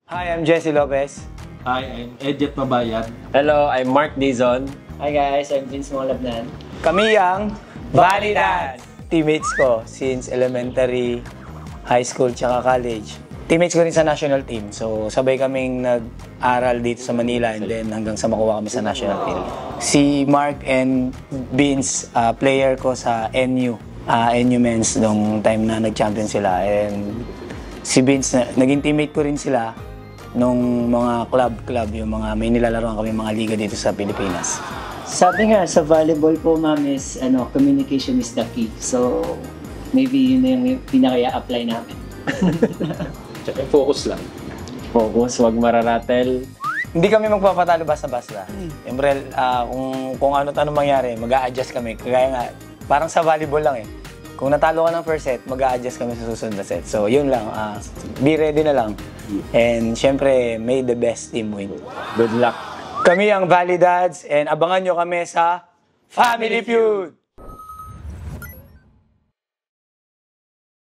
Hi, I'm Jesse Lopez. Hi, I'm Edjet Mabayan. Hello, I'm Mark Dizon. Hi guys, I'm Vince Molabnan. Kami ang Valley Dads! Teammates ko since elementary, high school, tsaka college. Teammates ko rin sa national team. So, sabay kaming nag-aral dito sa Manila and then hanggang sa makuha kami sa national team. Si Mark and Vince, player ko sa NU. NU Men's nung time na nag-champion sila. And si Vince, naging teammate ko rin sila nung mga club, yung mga may nilalaroan kami mga liga dito sa Pilipinas. Sabi nga, sa volleyball po ma'am is, communication is the key. So, maybe yun na yung pinaka-apply namin. Tsaka focus lang. Focus, wag mararatel. Hindi kami magpapatalo basta-basta. Siyempre, kung ano-ano mangyari, mag-a-adjust kami. Kaya nga, parang sa volleyball lang eh. Kung natalo ka ng first set, mag-a-adjust kami sa susunod na set. So, yun lang. Be ready na lang. And syempre, may the best team win. Good luck. Kami ang Valley Dads and abangan nyo kami sa Family Feud!